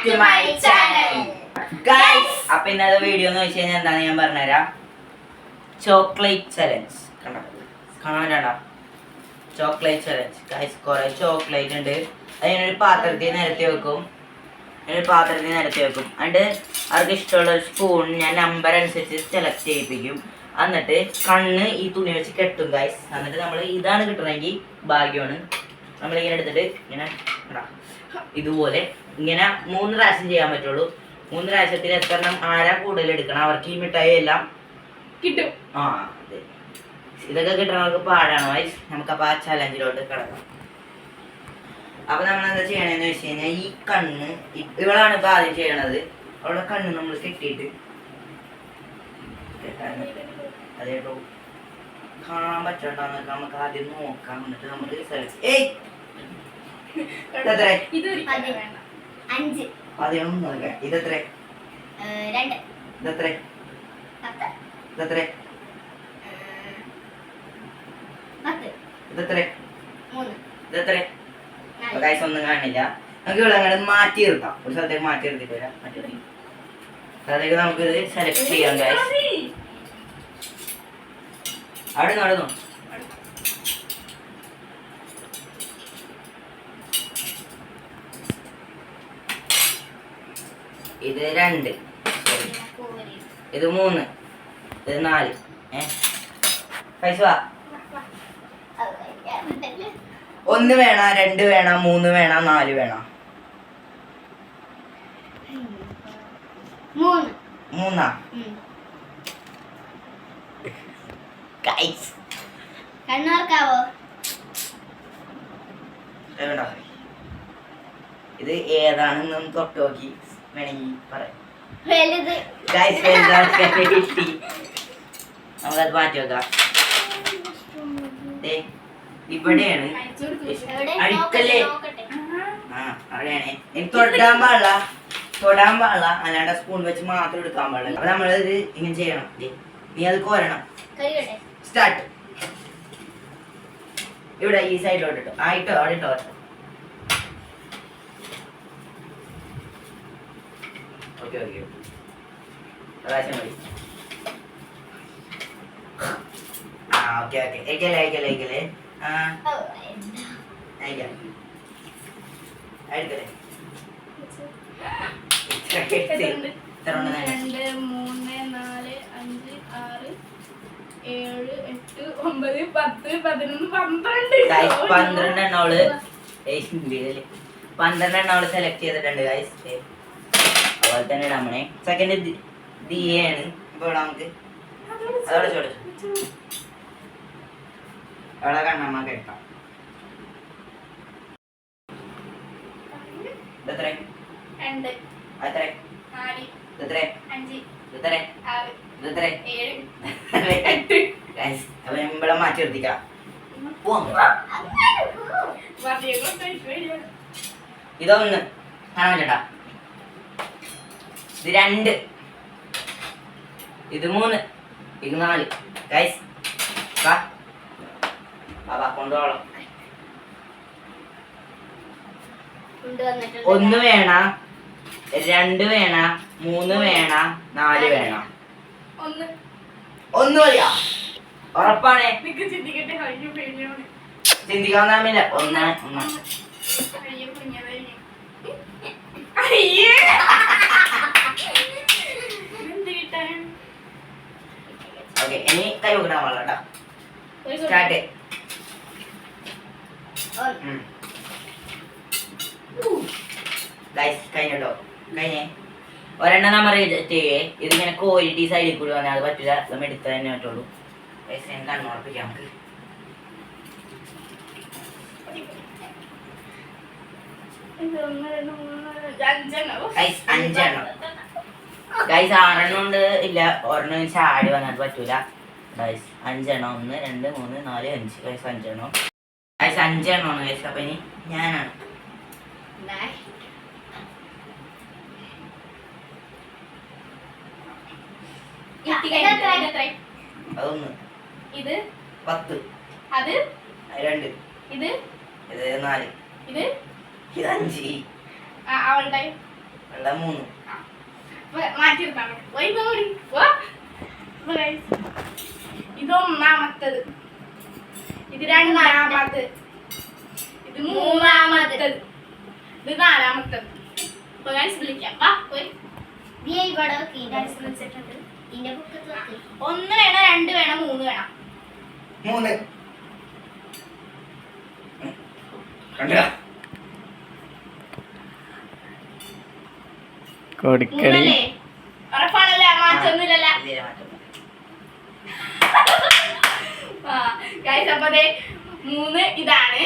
to my channel. Guys, അപ്പോൾ ഇന്നത്തെ video എന്ന് വെച്ച് കഴിഞ്ഞാൽ എന്താണ് ഞാൻ പറഞ്ഞുതരാം. ചോക്ലേറ്റ് ചലഞ്ച് കാണാനാ ചോക്ലേറ്റ് ചലഞ്ച്. ഗൈസ് കുറേ ചോക്ലേറ്റ് ഉണ്ട്. അതിനൊരു പാത്രത്തിൽ നിരത്തി വെക്കും. എന്നിട്ട് അവർക്ക് ഇഷ്ടമുള്ള ഒരു സ്പൂൺ ഞാൻ നമ്പർ അനുസരിച്ച് സെലക്ട് ചെയ്യിപ്പിക്കും. എന്നിട്ട് കണ്ണ് ഈ തുണി വെച്ച് കെട്ടും ഗൈസ്. എന്നിട്ട് നമ്മൾ ഇതാണ് കിട്ടണമെങ്കിൽ ഭാഗ്യമാണ്. നമ്മളിങ്ങനെ എടുത്തിട്ട് ഇങ്ങനെ ഇതുപോലെ ഇങ്ങനെ 3 പ്രാവശ്യം ചെയ്യാൻ പറ്റുള്ളൂ. 3 പ്രാവശ്യത്തിൽ എത്ര എണ്ണം ആരാ കൂടുതൽ എടുക്കണം അവർക്ക് ഈ മിഠായി എല്ലാം കിട്ടും. അതെ, ഇതൊക്കെ കിട്ടണവർക്ക് പാടാണ് ഗൈസ്. നമുക്കപ്പോൾ ആ ചലഞ്ചിലോട്ട് കിടക്കാം. അപ്പൊ നമ്മൾ എന്താ ചെയ്യണമെന്ന് വെച്ച് കഴിഞ്ഞാൽ ഈ കണ്ണ് ഇവളാണ് ഇപ്പൊ ആദ്യം ചെയ്യണത്. അവളുടെ കണ്ണ് നമ്മൾ കെട്ടിയിട്ട് അതേട്ടോ കാണാൻ പറ്റണ്ടെന്നൊക്കെ നമുക്ക് ആദ്യം നോക്കാം. എന്നിട്ട് നമുക്ക് ഇതെത്ര ഇതെത്ര ഒന്നും കാണില്ല. നമുക്ക് ഇവിടെ അങ്ങനെ മാറ്റി നിർത്താം. ഒരു സ്ഥലത്തേക്ക് മാറ്റി നിർത്തിട്ട് വരാം. അതിലേക്ക് നമുക്കിത് സെലക്ട് ചെയ്യാം ഗൈസ്. അവിടെ നടന്നു ഇത് 2, ഇത് 3, ഇത് 4. പൈസ 1 വേണം, 2 വേണം, 3 വേണം, 4 വേണം. 3 ഇത് ഏതാണെന്ന് തൊട്ട് നോക്കി വേണമെങ്കിൽ പറയാം. നമുക്കത് മാറ്റി വെക്കാം. ഇവിടെയാണ് അടിക്കല്ലേ. അവിടെയാണ്. എനിക്ക് തൊടാൻ പാടില്ല. അല്ലാണ്ട് സ്പൂൺ വെച്ച് മാത്രം എടുക്കാൻ പാടില്ല. അപ്പൊ നമ്മളിത് ഇങ്ങനെ ചെയ്യണം. നീ അത് കോരണം. സ്റ്റാർട്ട്. ഇവിടെ ഈ സൈഡിലോട്ട് ഇട്ടോ. ആയിട്ടോ അവിടെ ഇട്ടോ. ഓക്കെ പ്രാവശ്യം മതി. ഓക്കെ അയക്കല്ലേ അയക്കല്ലേ. പന്ത്രണ്ടെണ്ണോള് സെലക്ട് ചെയ്തിട്ടുണ്ട് ഗൈസ്. അതുപോലെ തന്നെ ഇടാമണേ. സെക്കൻഡ് ദിയാണ്. ഇപ്പൊ ഇവിടെ നമുക്ക് അതോടെ ചോദിച്ചു അവിടെ കണ്ണമ്മ കേൾക്കാം. ഇതെത്ര അപ്പൊ ഇവിടെ മാറ്റി നിർത്തിക്കാം. ഇതൊന്ന് കാണാൻ പറ്റട്ടാ. ഇത് 2, ഇത് 3, ഇത് 4. ഗൈസ് കൊണ്ടോളാം. 1 വേണ, 2 വേണ, 3 വേണ, 4 വേണ. 1 മതിയാ? ഉറപ്പാണേ? ചിന്തിക്കാൻ താമില്ല. 1 ഓക്കെ. ഇനി കൈ വെക്കാൻ പാടില്ല കേട്ടോ. സ്റ്റാർട്ട്. കഴിഞ്ഞോ? കഴിഞ്ഞേ. ഒരെണ്ണം നമ്മൾ റിജക്റ്റ് ചെയ്യേ. ഇതിങ്ങനെ ക്വാളിറ്റി സൈഡിൽ കൂടി വന്നാൽ അത് പറ്റില്ല. നമ്മൾ എടുത്ത് തന്നെ പറ്റുള്ളൂ. കണ്ണുറപ്പിക്കാം നമുക്ക്. 5 എണ്ണം ഗൈസ്. 6 എണ്ണം ഉണ്ട്. ഇല്ല, ഒരെണ്ണം ചാടി വന്നാൽ പറ്റൂല ഗൈസ്. 5 എണ്ണം. 1, 2, 3, 4, 5 ഗൈസ്. 5 എണ്ണം ഗൈസ്. 5 എണ്ണമാണ് ഗൈസ്. അപ്പൊ ഇനി ഞാനാണ്. അതൊന്ന്. ഇത് 10. അത് 2. ഇത് 4. ഇത് 5. അവളുടെ വെള്ള 3. മാറ്റിയെടുക്കാൻ ഇത് ഒന്നാമത്തത്, ഇത് രണ്ടാമത്, ഇത് മൂന്നാമത്തത്, ഇത് നാലാമത്തത്. വിളിക്കാം. ഒന്ന് വേണം, രണ്ട് വേണം, മൂന്ന് വേണം. 3 കണ്ടോ? മൂന്നല്ലേ? ഉറപ്പാണല്ലേ? മാറ്റൊന്നുമില്ലല്ലോ. അപ്പൊ 3 ഇതാണ്.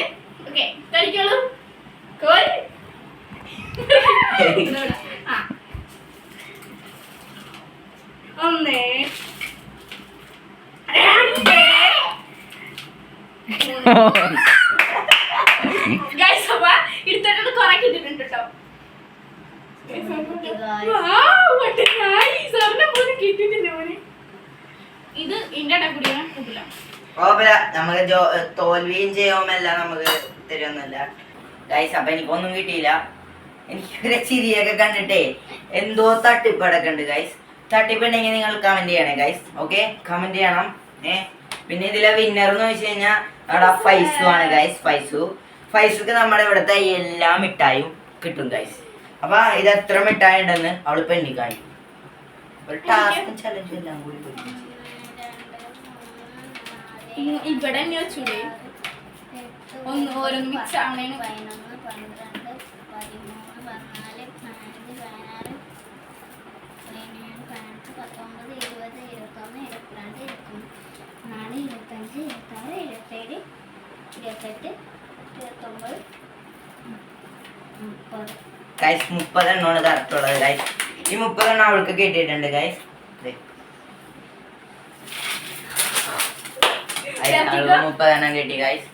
ഓക്കെ, കഴിക്കോളൂ. കോരി 1 ഗൈസ് അപ്പൊ എടുത്തിട്ട് കുറെ കിട്ടിട്ടുണ്ട് കേട്ടോ. ഇത് ഇന്റെ കുടിയാണ് കൂട്ടില്ല. നമുക്ക് തോൽവിയും ചെയ്യുമെല്ലാം നമുക്ക് തരുമൊന്നുമില്ല ഗൈസ്. അപ്പൊ എനിക്കൊന്നും കിട്ടിയില്ല. എനിക്കൊരു ചിരിയൊക്കെ കണ്ടിട്ടേ എന്തോ തട്ടിപ്പടക്കം ഉണ്ട് ഗൈസ്. തട്ടിപ്പുണ്ടെങ്കിൽ നിങ്ങൾ കമന്റ് ചെയ്യണേ ഗൈസ്. ഓക്കെ, കമന്റ് ചെയ്യണം. പിന്നെ ഇതിലെ വിന്നർ എന്ന് വെച്ച് കഴിഞ്ഞാൽ അവിടെ ഫൈസു ആണ് ഗൈസ്. ഫൈസുക്ക് നമ്മുടെ ഇവിടുത്തെ എല്ലാ മിഠായും കിട്ടും ഗൈസ്. അപ്പൊ ഇത് എത്ര മിഠായി ഉണ്ടെന്ന് അവളിപ്പോ എണ്ണിക്കാണി. ഒരു ടാസ്കും ചലഞ്ചും എല്ലാം കൂടി ഇവിടെ വെച്ചൂടെ ഒന്ന് ഓരോന്ന് മിക്സ് ആവണേന്. 30 എണ്ണമാണ് കറക്റ്റ് ഉള്ളത് ഗൈസ്. ഈ 30 എണ്ണം അവൾക്ക് കിട്ടിയിട്ടുണ്ട് ഗൈസ്. 30 എണ്ണം കിട്ടി ഗൈസ്.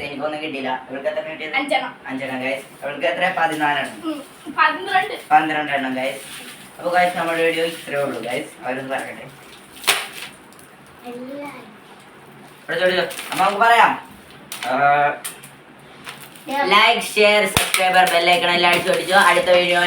എനിക്കൊന്നും കിട്ടിയില്ല. അവൾക്ക് എത്ര കിട്ടിയത്? 5 എണ്ണം ഗൈസ്. അവൾക്ക് എത്ര? 14 എണ്ണം. 12 എണ്ണം ഗൈസ്. അപ്പൊ ഗൈസ് നമ്മുടെ വീഡിയോ ഇത്രേ ഉള്ളൂ ഗൈസ്. അവരൊന്ന് പറയട്ടെ. അപ്പൊ നമുക്ക് പറയാം. ലൈക്ക്, ഷെയർ, സബ്സ്ക്രൈബർ, ബെല്ലൈക്കൺ എല്ലാം അടിച്ചു. അടുത്ത വീഡിയോ